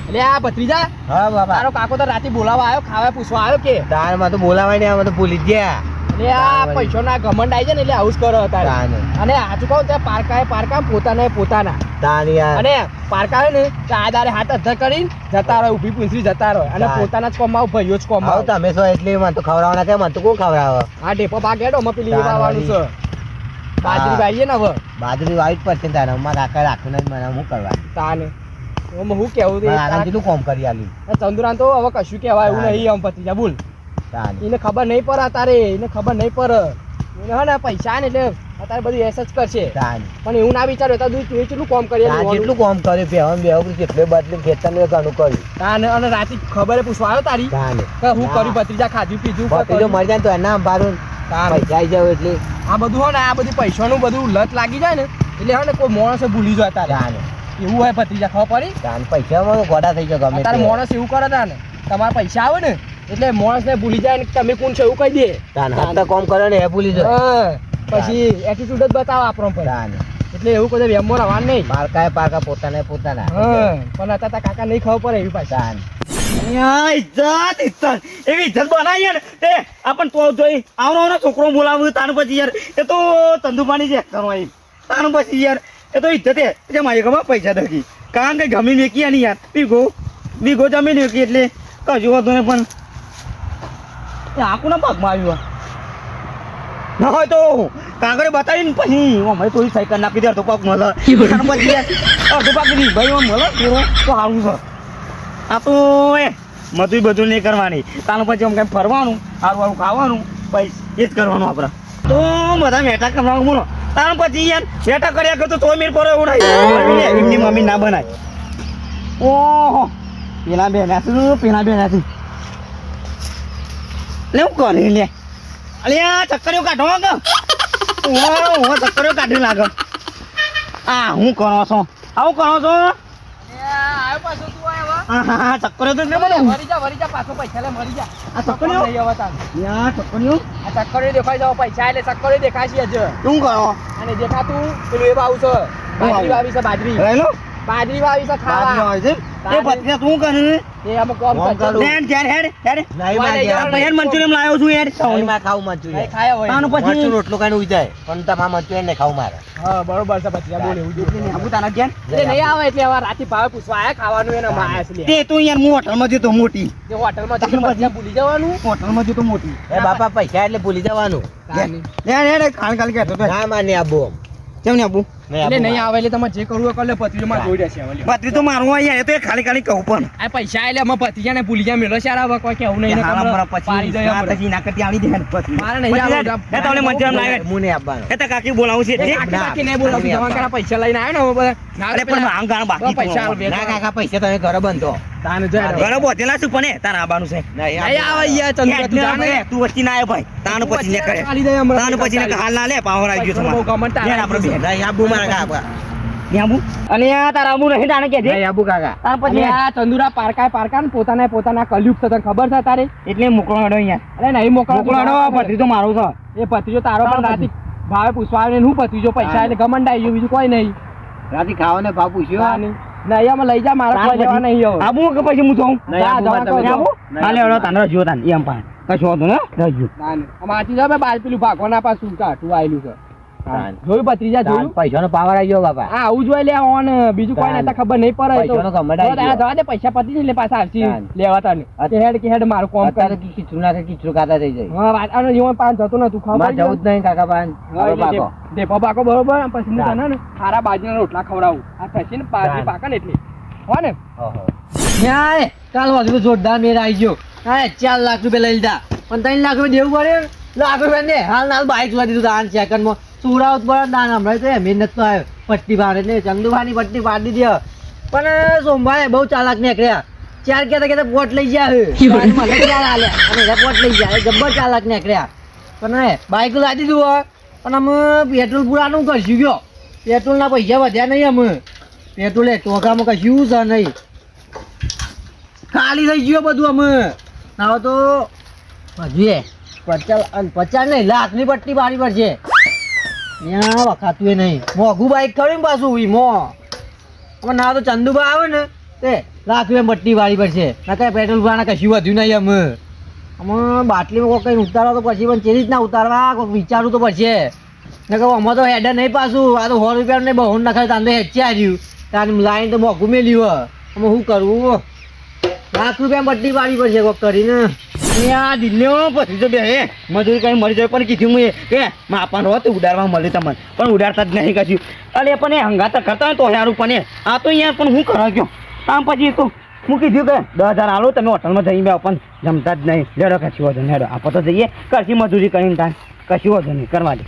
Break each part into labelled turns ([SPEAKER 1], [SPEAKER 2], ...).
[SPEAKER 1] એટલે આ ભત્રીજા
[SPEAKER 2] હા બાપા
[SPEAKER 1] તારો કાકો તો રાતે બોલાવા આવ્યો ખાવા પૂછવા આવ્યો કે
[SPEAKER 2] તારમાં તો બોલાવાય ને આમાં તો ભૂલી જ ગયા
[SPEAKER 1] એટલે આ પૈસાના ઘમંડ આવી જાય ને એટલે આવું જ કરો હતા અને આજુ કહું ત્યાં પારકા પોતાના
[SPEAKER 2] તાન યાર
[SPEAKER 1] અને પારકા હોય ને તો આ દારે હાથ અધર કરીને જતા રહે ઊભી પૂંછડી જતા રહે અને પોતાના જ કોમ આવ ભાઈઓ જ કોમ આવ
[SPEAKER 2] તમે શું એટલે મને તો ખવડાવવાના કે મને તો કોણ ખવડાવે
[SPEAKER 1] આ ડેપો ભાગ હેડો માં પેલી વાવવાનું છે બાજરી વાવીએ ને હવે
[SPEAKER 2] બાજરી વાવી જ પડશે તારે અમારા કાકા રાખું ને મને શું કરવા
[SPEAKER 1] તાને હું કેવું
[SPEAKER 2] કેટલું કોમ કરી આલી
[SPEAKER 1] ચંદુરાન તો હવે કશું કહેવાય એવું નહીં આમ ભત્રીજા બોલ એને ખબર નહીં પડે તારે એને ખબર નહીં પડે એને હે ને પૈસા ને એટલે અત્યારે બધું એસ જ કરશે પણ એવું ના વિચાર્યું તું કેટલું કામ કરી
[SPEAKER 2] કેટલું કામ કર્યું બેહન બેહન કેટલે બદલી ખેતર ને ઘણું કર્યું
[SPEAKER 1] તાને અને રાતે ખબર પૂછવા આવ્યો તારી કે હું કર્યું ભત્રીજા ખાધું પીધું
[SPEAKER 2] ભત્રીજો મરી જાય તો એના અંબારું પૈસા આવી જાવ એટલે
[SPEAKER 1] આ બધું હોય ને આ બધી પૈસાનું બધું લત લાગી જાય ને એટલે હે ને કોઈ માણસ ભૂલી જાય તારે એવું હોય ભત્રીજા ખબર પડી
[SPEAKER 2] પૈસામાં ગોડા થઈ જાય ગમે
[SPEAKER 1] તારે માણસ એવું કરે તા ને તમારા પૈસા આવે ને એટલે માણસ ને ભૂલી જાય ને તમે કોણ છો એવું કહી દે
[SPEAKER 2] હાથ કોમ કરે ને એ ભૂલી જાય
[SPEAKER 1] પછી એટીટ્યુડ જ બતાવો આપણો પર એટલે એવું કદે વેમો રવાન નહીં
[SPEAKER 2] પારકા પોતાના
[SPEAKER 1] પણ અત્યારે કાકા નહીં ખબર પડે એવી પાછા
[SPEAKER 3] ઇજ્જત એવી ઇજ્જત બનાવી ને તે આપણ તો જોઈ આવનો છોકરો બોલાવું તાનું પછી યાર એ તો તંદુપાની છે કરવાની તાનું પછી યાર એ તો ઇજ્જત છે મારી ખબર પૈસા દકી કારણ કે જમીન વેકી આની યાર બીગો જમીન વેકી એટલે કશું હતું ને પણ આખું ના ભાગમાં આવ્યું ના હોય તો કાગળે બતાવીને પછી અમે થોડી સાયકલ નાખી દે અડધો પાક મળે પછી અડધો પાક નહીં ભાઈ મળે પૂરો તો સારું છે આ તો એ મજૂરી બધું નહીં કરવાની તાનું પછી આમ કંઈ ફરવાનું સારું ખાવાનું પછી એ જ કરવાનું આપણે તો બધા મેટા કરવાનું બોલો તાનું પછી યાર મેટા કર્યા કરતો તો મેર પર એવું નહીં એમની મમ્મી ના બનાય ઓહો પેલા બે નાસું લે હું કરી લે અલ્યા ચક્કરીઓ કાઢો કે હું ચક્કરીઓ કાઢી લાગે આ હું કરો છો આવું કરો છો
[SPEAKER 1] આવ્યો પાછો તું આવ્યો
[SPEAKER 3] હા ચક્કરીઓ તો ને મને
[SPEAKER 1] મરી જા પાછો પૈસા લે મરી જા
[SPEAKER 3] આ ચક્કરીઓ યા ચક્કરીઓ
[SPEAKER 1] આ ચક્કરીઓ દેખાઈ જાવ પૈસા એટલે ચક્કરીઓ દેખાય છે જ
[SPEAKER 3] શું કરો
[SPEAKER 1] અને દેખાતું પેલું એ બાવું છે બાજરી વાવી છે બાજરી વાવી છે ખાવા
[SPEAKER 3] એ પત્ની તું કરે
[SPEAKER 1] એ આમ કોમ કર હેડ
[SPEAKER 3] હેડ મંચુરિયન લાવ્યો છું યાર
[SPEAKER 2] ખાવું ખાવું મંચુરિયન
[SPEAKER 1] ખાયા હોય
[SPEAKER 3] તાનું પછી
[SPEAKER 2] રોટલો કાઢી ઉઈ જાય પણ તમારા મંચુરિયન ને ખાવું મારે
[SPEAKER 1] હા બરોબર છે પછી બોલે એવું જોઈ
[SPEAKER 3] ને આબુ તાના ધ્યાન
[SPEAKER 1] એટલે નહીં આવે એટલે હવે રાતે ભાવે પૂછવા આયા ખાવાનું એને માયા છે
[SPEAKER 3] તે તું યાર હું હોટલમાં જતો મોટી
[SPEAKER 1] તે હોટલમાં પછી ભૂલી જવાનું
[SPEAKER 3] હોટલમાં જતો મોટી
[SPEAKER 2] એ બાપા પૈસા એટલે ભૂલી જવાનું
[SPEAKER 3] લે ખાલી કહેતો તો
[SPEAKER 2] ના માને આબુ
[SPEAKER 3] કેમ ને આબુ
[SPEAKER 1] એટલે નહીં આવે એટલે તમે જે કરવું કર લે પત્રીમાં જોઈ રહેશે હવે
[SPEAKER 3] પત્રી તો મારવા અહીંયા તો ખાલી કહું પણ
[SPEAKER 1] આ પૈસા એટલે અમે પત્રીજાને ભૂલી જાય મેલો છે આ કોઈ કેવું નહીં
[SPEAKER 3] પછી ના કરતી આવી દે પત્રી
[SPEAKER 1] મારે નહીં આવે
[SPEAKER 3] એ તમને મંચુરિયન લાવે
[SPEAKER 2] મુને આપવાનો
[SPEAKER 3] એ તો કાકી બોલાવું છે
[SPEAKER 1] કાકી નહીં બોલાવું જવાન કરા પૈસા લઈને આવ્યો ને હવે
[SPEAKER 3] અરે પણ આમ ગાણ બાકી
[SPEAKER 1] પૈસા
[SPEAKER 2] ના કાકા પૈસા તમે ઘરે બંધો
[SPEAKER 1] તાને જોઈ
[SPEAKER 3] ઘણો બોતેલા છું પણ તારા આબાનું છે
[SPEAKER 1] નહીં આવે યાર ચંદ્ર તું જાને
[SPEAKER 3] તું વચ્ચે ના આવ્યો ભાઈ તાનું પછી ને કરે તાનું પછી ને હાલ ના લે પાવર આવી ગયો તમારો
[SPEAKER 1] ગમન તારા
[SPEAKER 3] આપણે બે
[SPEAKER 2] નહીં આબુ મારા કાકા
[SPEAKER 3] આબુ અને આ તારા આબુ નહીં તાણે કે
[SPEAKER 2] નહીં આબુ કાકા
[SPEAKER 1] તાર પછી આ ચંદુરા પારકા ને પોતાના કલયુગ તને ખબર છે તારે
[SPEAKER 3] એટલે મોકળો હડો અહીંયા
[SPEAKER 1] અરે નહીં
[SPEAKER 3] મોકળો પત્રી તો મારો છે
[SPEAKER 1] એ પત્રીજો તારો પણ રાતે ભાવે પૂછવા આવે હું પત્રીજો પૈસા એટલે ગમંડ આવી ગયો બીજું કોઈ નહીં
[SPEAKER 2] રાતે ખાવાને ભાવ પૂછ્યો
[SPEAKER 1] નહીં આમાં લઈ જા મારા કોઈ લેવા નહીં હવે
[SPEAKER 3] આબુ કે પછી હું જાઉં
[SPEAKER 1] આબુ
[SPEAKER 3] હાલે હડો તાને રજો તાન એમ પાન કશો હતો ને રજો
[SPEAKER 1] આમાંથી જાવ બાર પેલું ભાગવાના પાછું કાઠું આવેલું છે જોયું ભત્રીજા જોયું
[SPEAKER 2] પૈસાનો પાવર આવી ગયો બાપા
[SPEAKER 1] હા આવું જોઈ લે ઓન બીજું કોઈ નતા ખબર નહીં પડે
[SPEAKER 2] પૈસાનો ગમડ આવી ગયો
[SPEAKER 1] જવા દે પૈસા પતી જાય એટલે પાછા આવશે લેવા તને કે હેડ મારું કોમ કરે
[SPEAKER 2] ખીચડું નાખે ખીચડું ખાતા થઈ જાય
[SPEAKER 1] હા વાત અને જીવન પાન જતો નતું ખબર
[SPEAKER 2] જવું જ નહીં કાકા પાન
[SPEAKER 1] દેપો પાકો બરોબર પછી હું તને ને ખારા બાજરીના રોટલા ખવડાવું આ થશે ને બાજરી પાકા ને એટલે હો ને
[SPEAKER 2] ન્યાય કાલ વાગ્યું જોરદાર મેર આવી ગયો હા 4 લાખ રૂપિયા લઈ લીધા પણ 3 લાખ રૂપિયા દેવું પડે લાખ રૂપિયા ને હાલ બાઈક જોવા દીધું દાન સેકન્ડમાં સુરાવત પર દાન હમણાં તો મહેનત તો આવ્યો પટ્ટી બાર એટલે ચંદુભાની પટ્ટી પાડી દીધી પણ સોમભાઈ બહુ ચાલાક નીકળ્યા 4 કહેતા પોટ લઈ ગયા મને ક્યાં હાલ્યા અને પોટ લઈ ગયા જબ્બર ચાલાક નીકળ્યા પણ બાઈક લાવી દીધું પણ અમે પેટ્રોલ પૂરાનું કરશું ગયો પેટ્રોલના પૈસા વધ્યા નહીં અમે પેટ્રોલ ટોકામાં કશું છે નહીં ખાલી થઈ ગયો બધું અમે હવે તો હજુ 50 નહીં લાખની પટ્ટી પાડી પડશે ત્યાં વખાતું નહીં મોઘું બાઈક ખરી પાછું મો ના તો ચંદુભાઈ આવે ને તે લાખ રૂપિયા બટ્ટી વાળી પડશે ના કઈ પેટ્રોલ વાળા કશું વધ્યું નહીં અમે બાટલીમાં કોઈ કઈ ઉતારો તો પછી પણ ચેરી જ ના ઉતારવા કોઈ વિચારવું તો પડશે ને કહું અમે તો હેડર નહીં પાછું આ તો 100 રૂપિયા ને બહુ નખાય તાન તો હેચી આવ્યું તાન લાઈન તો મોઘું મેલ્યું અમે શું કરવું લાખ રૂપિયા બટ્ટી વાળી પડશે કોક કરીને
[SPEAKER 3] આ દિલ્હીઓ પછી તો બે મજૂરી કઈ મરી જાય પણ કીધું મેં કે માપાનો હોત ઉડાડવા મળે તમને પણ ઉડાડતા જ નહીં કશું અરે પણ એ હંગાત કરતા હોય તો સારું પણ આ તો યાર પણ હું કરવા ગયો આમ પછી તો હું કીધું કે 10,000 આલો તમે હોટલમાં જઈ બે પણ જમતા જ નહીં લેડો કશું વધુ નહીં આપણે તો જઈએ કરશી મજૂરી કરીને થાય કશું વધુ નહીં કરવા દે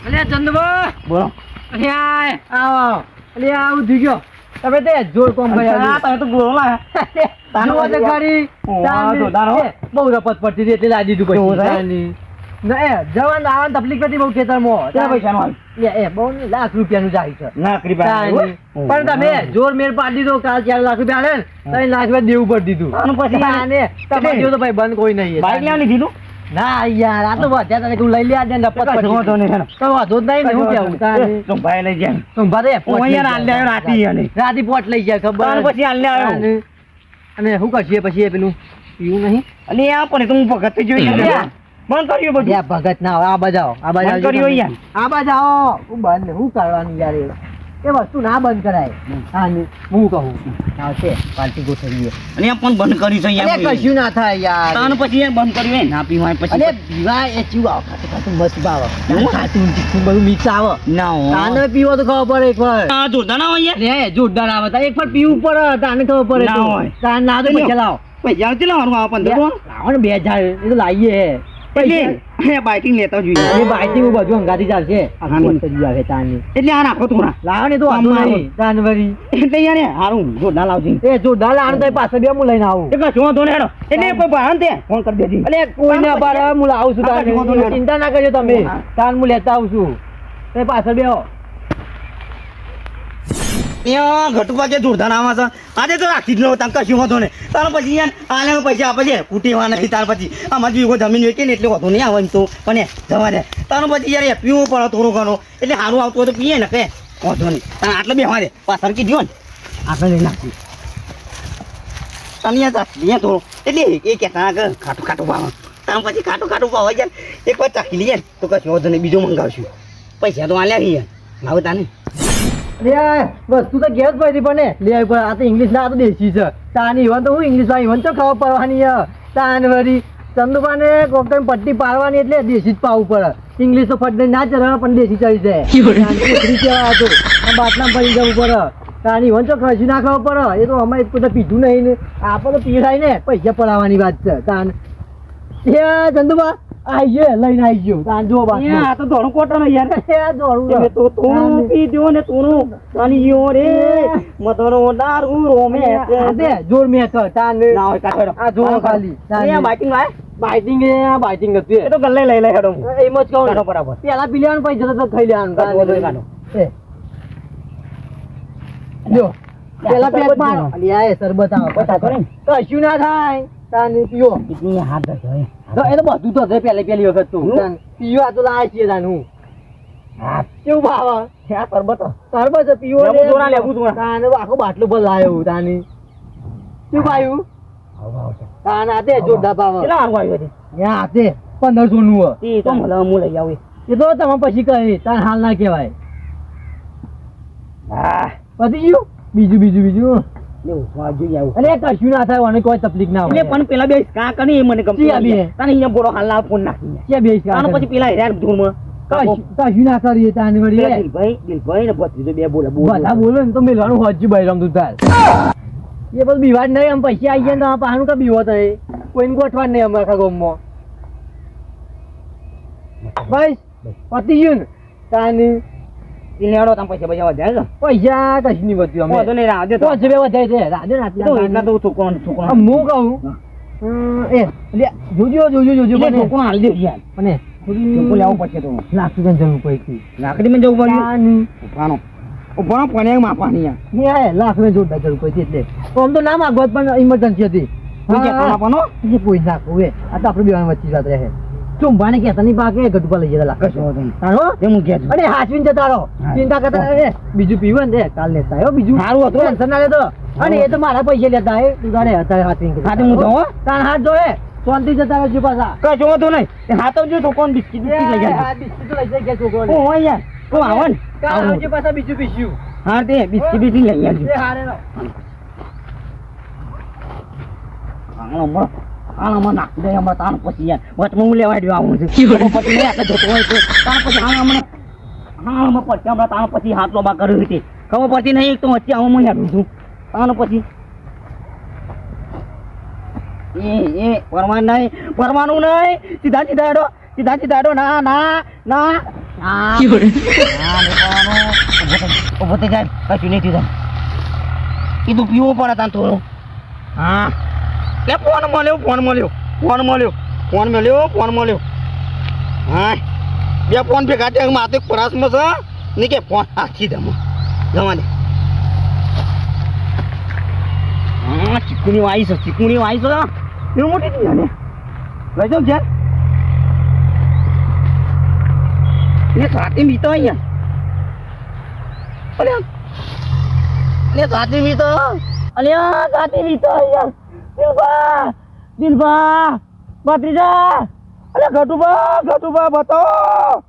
[SPEAKER 2] અલ્યા ચંદુભા
[SPEAKER 3] બોલો
[SPEAKER 2] અલ્યા આવો અલ્યા આવું થઈ ગયો તમે તે જોર કોમ કર્યા
[SPEAKER 3] તમે તો બોલો ના
[SPEAKER 2] તાનો તો ખરી બહુ રપત પડતી હતી એટલે લાદી દીધું પછી ના એ જવાન આવન તકલીફ નથી બહુ ખેતરમાં
[SPEAKER 3] કેટલા પૈસાનો
[SPEAKER 2] એ બહુ લાખ રૂપિયાનું જાય છે
[SPEAKER 3] લાખ રૂપિયા
[SPEAKER 2] પણ તમે જોર મેર પાડી દીધો કાલ 4 લાખ રૂપિયા આલે ને 3 લાખ રૂપિયા દેવું પડી દીધું
[SPEAKER 3] અને પછી
[SPEAKER 2] આને તમારે જેવું તો ભાઈ બંધ કોઈ નહીં
[SPEAKER 3] બાઈક લેવાની દીધું
[SPEAKER 2] ના યાર આ તો વધ્યા તને લઈ લે આજે રપત પડી
[SPEAKER 3] વાંધો નહીં
[SPEAKER 2] તો વાંધો જ નહીં ને હું કેવું તારે
[SPEAKER 3] તો ભાઈ લઈ જાય
[SPEAKER 2] તો ભારે
[SPEAKER 3] હું અહીંયા આલ્લે આવ્યો રાતી અને
[SPEAKER 2] રાતી પોટ લઈ જાય ખબર
[SPEAKER 3] પછી આલ્લે આવ્યો
[SPEAKER 2] અને શું કરશે પછી એ પેલું પીવું નહીં
[SPEAKER 3] અલે આ પણ તું ભગત જોઈ બંધ કર્યું બધું
[SPEAKER 2] યા ભગત ના આ બજાવો આ
[SPEAKER 3] બંધ
[SPEAKER 2] બજાવો
[SPEAKER 3] કર્યું યાર
[SPEAKER 2] આ બજાવો હું બંધ હું કરવાનું યાર એ વસ્તુ ના બંધ કરાય હા ને હું કહું આવશે પાર્ટી ગોઠવીએ
[SPEAKER 3] અને પણ બંધ કર્યું છે
[SPEAKER 2] અરે
[SPEAKER 3] યાર
[SPEAKER 2] કશું ના થાય યાર
[SPEAKER 3] તાન પછી યાર બંધ કર્યું ના પીવાય પછી
[SPEAKER 2] અરે પીવા એ ચીવ આવ ખાતું ખાતું મસ્ત ભાવ ખાતું તીખું બધું મિક્સ આવે
[SPEAKER 3] ના
[SPEAKER 2] તાને પીવો તો ખબર પડે એકવાર
[SPEAKER 3] આ જોરદાર ના હોય યાર
[SPEAKER 2] લે જોરદાર આવે તા એકવાર પીવું પડે તાને ખબર પડે
[SPEAKER 3] ના
[SPEAKER 2] તો
[SPEAKER 3] હોય.
[SPEAKER 2] તાન ના તો પૈસા લાવો
[SPEAKER 3] પૈસા કેટલા વાળું આ 15
[SPEAKER 2] લાવો ને 2000 એ તો લાવીએ
[SPEAKER 3] એટલે બાઇકિંગ લેતા જોઈએ
[SPEAKER 2] એ બાઈથી હું બધું અંગાથી ચાલશે આ કોણ તો આવે તાની
[SPEAKER 3] એટલે આ નાખો થોડા
[SPEAKER 2] લાવો ને તો વાંધો નહીં તાનવરી
[SPEAKER 3] એટલે યાર હારું જોરદાર લાવજી
[SPEAKER 2] એ જોરદાર લાણ તો પાછળ બે હું લઈને આવું
[SPEAKER 3] એટલે શું વાંધો નહીં હેડો એટલે કોઈ બહાર તે ફોન કરી દેજી
[SPEAKER 2] અલે કોઈ ના બાર હું લાવું છું તાન ચિંતા ના કરજો તમે તાન હું લેતા આવું છું તે પાછળ બેહો
[SPEAKER 3] ત્યાં ઘટુપા જે જોરદાર આવા છે આજે તો રાખી જ લો તાર કશું વાંધો નહીં તાર પછી યાર આલે પૈસા આપે છે કુટીવા નથી તાર પછી આમાં જો જમીન વેચી ને એટલે વાંધો નહીં આવે એમ તો પણ જવા દે તાર પછી યાર પીવું પડે થોડું ઘણું એટલે સારું આવતું હોય તો પીએ ને કે વાંધો નહીં તાર આટલે બેહવા દે પાછળ કીધું ને આગળ લઈ નાખી તમે યાર લઈએ થોડું એટલે એ કહેતા કે ખાટું ખાટું ભાવ તાર પછી ખાટું ખાટું ભાવ યાર એક વાર ચાખી લઈએ ને તો કશું વાંધો નહીં બીજું મંગાવશું પૈસા તો આલ્યા યાર લાવ તાને
[SPEAKER 2] અરે વસ્તુ તો ઘેર જ પડી પણ લે આવી પડે આ તો ઇંગ્લિશ ના આ તો દેશી છે તાની ઈવન તો હું ઇંગ્લિશ માં ઈવન તો ખબર પડવાની તાનવરી ચંદુબાને કોક ટાઈમ પટ્ટી પાડવાની એટલે દેશી જ પાવું પડે ઇંગ્લિશ તો ફટ ના ચડે પણ દેશી ચડી જાય હતું બાટલા પડી જવું પડે તાની ઈવન તો ખસી ના ખબર પડે એ તો અમે બધા પીધું નહીં ને આપણે તો પીડાય ને પૈસા પડાવવાની વાત છે તાન એ ચંદુબા આઈ ગયો લઈને આવી ગયો તાન જો બાત
[SPEAKER 3] આ તો ધોળું કોટો ને યાર
[SPEAKER 2] એ દોડું
[SPEAKER 3] તમે તો થોડું પી દો ને થોડું તાનીઓ રે મધરો દારૂ રોમે
[SPEAKER 2] દે જોર મે તો તાન
[SPEAKER 3] ના હોય કાઢો
[SPEAKER 2] આ જો ખાલી
[SPEAKER 3] અહીંયા બાઇકિંગ લાય
[SPEAKER 2] બાઇટિંગ એ આ બાઇટિંગ હતું
[SPEAKER 3] એ તો ગલ્લે લઈ લે હેડો
[SPEAKER 2] એમ જ કહું
[SPEAKER 3] કાઢો બરાબર
[SPEAKER 2] પેલા પી લેવાનું પછી જતો ખાઈ લેવાનું
[SPEAKER 3] કાઢો
[SPEAKER 2] એ જો પેલા પેટ મારો અલિયા એ સરબત આવે
[SPEAKER 3] કાઢો ને
[SPEAKER 2] કશું ના થાય તાન પીઓ
[SPEAKER 3] કેટલી હાથ ધરે
[SPEAKER 2] તો એ તો બધું તો છે પહેલી વખત તું તાન પીઓ આ તો લાય છે તાન હું હા કેવું ભાવ
[SPEAKER 3] આ પરબત
[SPEAKER 2] સરબત પીઓ
[SPEAKER 3] લેવું જોરા લેવું જોરા
[SPEAKER 2] તાન આખો બાટલો પર લાયો તાની શું ભાયું તાન આ તે જોરદાર ભાવ
[SPEAKER 3] કેટલા હારું આવ્યો છે
[SPEAKER 2] યા તે 1500 નું
[SPEAKER 3] એ તો મને હું લઈ આવું
[SPEAKER 2] એ તો તમે પછી કહી તાર હાલ ના કહેવાય
[SPEAKER 3] હા
[SPEAKER 2] પતી ગયું બીજું
[SPEAKER 3] લેવું સ્વાદ જોઈ આવું
[SPEAKER 2] અરે કશું ના થાય અને કોઈ તકલીફ ના
[SPEAKER 3] એટલે પણ પેલા બે કા કની એ મને ગમતું
[SPEAKER 2] ચિયા બે?
[SPEAKER 3] તાને અહીંયા બોલો હાલના ફોન નાખી
[SPEAKER 2] કે બે
[SPEAKER 3] તાને પછી પેલા હેરાન ધૂળમાં
[SPEAKER 2] કશું ના કરીએ તાન વળી રે.
[SPEAKER 3] દિલભાઈ ને ભત્રીજો બે બોલે
[SPEAKER 2] બધા બોલો ને તો મેલવાનું હોજી બૈરામ તું તાર એ બધું બીવાડ નહીં આમ પૈસા આવી ગયા ને તો પાનું કા બીવો તો કોઈને ગોઠવા નહીં અમે આખા ગામમાં બસ પતી ગયું ને તાની
[SPEAKER 3] લેડો તમે પૈસા બજાવા જાય ને
[SPEAKER 2] પૈસા કશું નહીં વધ્યું
[SPEAKER 3] વાંધો
[SPEAKER 2] અમે
[SPEAKER 3] નહીં રાહ દે તો
[SPEAKER 2] 5 રૂપિયા વધારે છે રાધે
[SPEAKER 3] તો એટલા
[SPEAKER 2] નાથી
[SPEAKER 3] તો છોકરો
[SPEAKER 2] હું કહું એ લે જોજો મને
[SPEAKER 3] છોકરો હાલ દે યાર
[SPEAKER 2] મને
[SPEAKER 3] છોકરો લેવો પડશે તો
[SPEAKER 2] લાખ રૂપિયા જરૂર પડી હતી
[SPEAKER 3] લાકડી માં જવું પડ્યું
[SPEAKER 2] તાની
[SPEAKER 3] ઉભાનો ઉભાનો ફોને માપવાની યાર
[SPEAKER 2] એ લાખ રૂપિયા જોરદાર જરૂર પડી હતી એટલે તો આમ તો ના માગવત પણ ઇમરજન્સી હતી
[SPEAKER 3] કોઈ ચેક આપવાનો
[SPEAKER 2] જે કોઈ નાખવું એ આ તો આપણે બે વચ્ચે વાત રહે ચુંબાને કહેતા નહીં પાકે ગટુપા લઈ જતા લાગે
[SPEAKER 3] કશો વાંધો નહીં.
[SPEAKER 2] તારો
[SPEAKER 3] એ હું કહે છું.
[SPEAKER 2] અને હાચવીને જતા રહો
[SPEAKER 3] હા.
[SPEAKER 2] ચિંતા કરતા નહીં. બીજું પીવું ને કાલ લેતા આવ્યો બીજું
[SPEAKER 3] સારું હતું.
[SPEAKER 2] ટેન્શન ના લેતો અને એ તો મારા પૈસે લેતા આવે તું તારે અત્યારે હાચવીને
[SPEAKER 3] હા, તો હું જાઉં, હો?
[SPEAKER 2] તાર હાથ જોડે શાંતિ જતા રહેજો પાછા
[SPEAKER 3] કશો વાંધો નહીં. એ હાથ આવજો તો કોણ બિસ્કિટ બિસ્કિટ લઈ જાય.
[SPEAKER 2] હા, બિસ્કિટ લઈ જાય છોકરો
[SPEAKER 3] ઓ હોય યાર. ઓ આવો ને.
[SPEAKER 2] કાલ આવજે પાછા બીજું પીસ્યું
[SPEAKER 3] હા તે બિસ્કિટ બિસ્કિટ લઈ આવજો.
[SPEAKER 2] એ હારે રહો.
[SPEAKER 3] આમાં નાખી દે હમણાં તાણ પછી યાર વચમાં હું લેવા દઉં આવું છું પછી નહીં આપણે જતો હોય તો તાણ પછી હામાં પછી હમણાં તાણ પછી હાથ લોબા કર્યું હતી ખબર પછી નહીં એક તો વચ્ચે આવું હું યાર છું તાણ પછી એ પરવાનું નહીં સીધા સીધા હેડો ના ના ના ના ઉભો થઈ જાય કશું નહીં થયું કીધું પીવું પડે તાન થોડું હા લે ફોન મળ્યો હા બે ફોન ભેગા છે માથે પરાસમાં છે ને કે ફોન હાથી દમો જવા દે હા ચીકુની વાઈ છે એવું મોટી ચીજ ને લઈ જાઉં છે એ સાથે મીતો અહીંયા સાથે મીતો યાર દિલબા ભત્રીજા અરે ઘટુબા બતાવો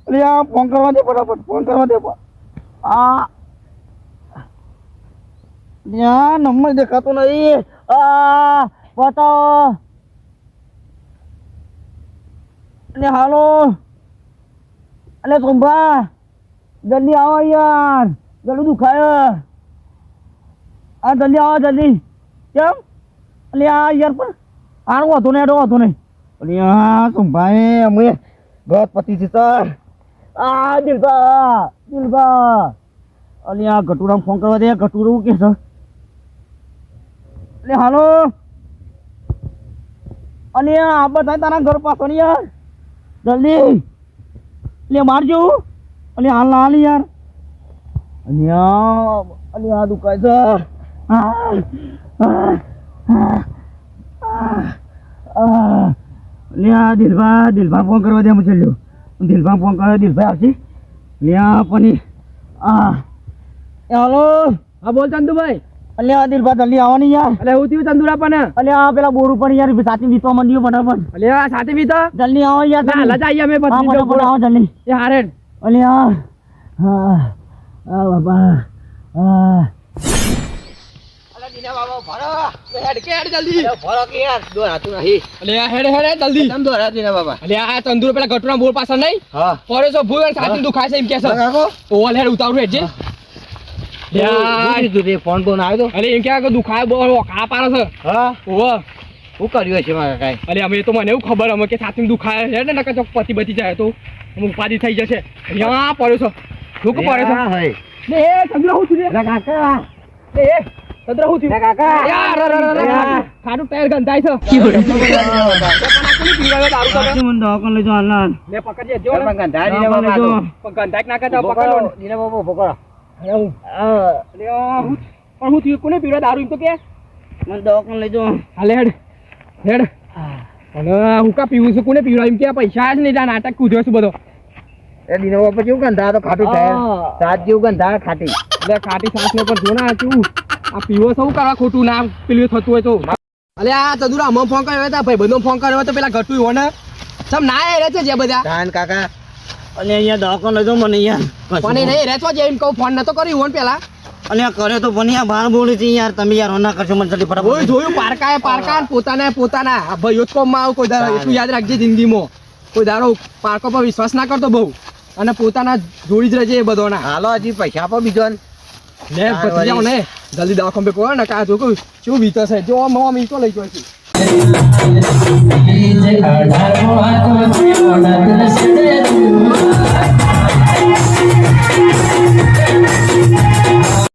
[SPEAKER 3] અરે આ ફોન કરવા દે ફટાફટ આ યા નંબર દેખાતો નહીં આ બતાવો અરે હાલો અરે સોમભા જલ્દી આવો યાર ગળું દુખાય આ જલ્દી આવો જલ્દી કેમ અલે આ યાર પણ આનો વાંધો નહીં અલે આ સોમભાઈ અમે ગત પતિ છે સર આ દિલબા અલે આ ગટુરામ ફોન કરવા દે ગટુરું કે છે અલે હાલો અલે આ બધા તારા ઘર પાછો ને યાર જલ્દી લે મારજો અલે હાલ યાર અલે આ દુખાય છે દિલભા ફોન કરવા દે મુझे લ્યો દિલભા ફોન કરે દિલભાઈ આવશે લ્યા પણ હાલો
[SPEAKER 1] હા બોલ ચંદુભાઈ
[SPEAKER 3] અલ્યા દિલભા જલ્દી આવો ને યાર
[SPEAKER 1] અલે હું થયું ચંદુરા પણ
[SPEAKER 3] અલ્યા પેલા બોરું પણ યાર સાથે વીતવા માંડ્યો ફટાફટ
[SPEAKER 1] અલે આ સાથે બી તો
[SPEAKER 3] જલ્દી આવો યાર
[SPEAKER 1] ના લજા આઈએ અમે પછી
[SPEAKER 3] ફટાફટ આવો જલ્દી
[SPEAKER 1] એ હારે
[SPEAKER 3] અલ્યા હા બાબા
[SPEAKER 1] અલે દીના બાબા ભરો હેડ જલ્દી
[SPEAKER 3] ભરો કે યાર દોરાતું નહીં
[SPEAKER 1] અલે હેડ જલ્દી
[SPEAKER 3] કેમ દોરા દીના બાબા
[SPEAKER 1] અલે આ ચંદુર પેલા ગટુરા બોર પાછળ નહીં
[SPEAKER 3] હા
[SPEAKER 1] પડે છો ભૂલ અને સાથે દુખાય છે એમ કે છે ઓલ હેડ ઉતારું હેડ જે યાર
[SPEAKER 3] ફોન બોન આવ્યો
[SPEAKER 1] અલે એમ કે દુખાય બહુ કા પાડે છે
[SPEAKER 3] હા
[SPEAKER 1] ઓહો
[SPEAKER 3] શું કર્યું છે મારા કાંઈ
[SPEAKER 1] અરે અમે તો મને એવું ખબર અમે કે સાથે દુખાય છે ને નકર ચોક પતિ બચી જાય તો અમુક ઉપાધિ થઈ જશે અહીંયા પડ્યો છો શું પડે છે ને એ ચંદ્ર હું છું રે
[SPEAKER 3] કાકા
[SPEAKER 1] એ ચંદ્ર હું છું
[SPEAKER 3] કાકા
[SPEAKER 1] યાર ખાડું ટાયર ગંધાય છે લે પકડજે જો ને ગંધાય ના કરતા પકડો
[SPEAKER 3] દીના બાબા પકડો
[SPEAKER 1] હું પણ હું થયું કોને પીવડા દારૂ એમ તો કે
[SPEAKER 3] મને દવાખાને લઈ જાઓ
[SPEAKER 1] હાલે હેડ અને હું કા પીવું છું કોને પીવડા એમ કે આ પૈસા જ નહીં નાટક કૂદ્યો છું બધો
[SPEAKER 3] એ દીના બાપા કેવું ગંધા તો ખાટું થાય સાત જેવું ગંધા ખાટી
[SPEAKER 1] એટલે ખાટી સાસ ને પર જો ના છું આ પીવો સૌ કરવા ખોટું ના પેલું થતું હોય તો અલે આ ચદુરા અમને ફોન કર્યો હતા ભાઈ બધો ફોન કર્યો તો પેલા ઘટું હોય ને સમ ના રહે છે જે બધા
[SPEAKER 3] કાન કાકા અને અહીંયા દવાખાને લઈ જાઓ મને અહીંયા
[SPEAKER 1] પણ એ નહીં રહેતો જે એમ કહું ફોન નતો કર્યો હોય ને પેલા
[SPEAKER 3] અને કર્યો તો પણ યાર બહાર બોલી છે યાર તમે યાર ના કરશો મને જલ્દી ફટાફટ
[SPEAKER 1] ઓય જોયું પારકા પોતાના આ ભાઈ યોજકોમાં આવ કોઈ દાડો એટલું યાદ રાખજે જિંદગીમાં કોઈ દાડો પારકો પર વિશ્વાસ ના કરતો બહુ અને પોતાના જોડી જ રહેજે એ બધોના
[SPEAKER 3] હાલો હજી પૈસા આપો બીજો
[SPEAKER 1] લે પછી જાઓ ને જલ્દી દવાખાને પહોંચો ને કા જો કહું શું વીતો છે જો મમ્મી તો લઈ ગયો છે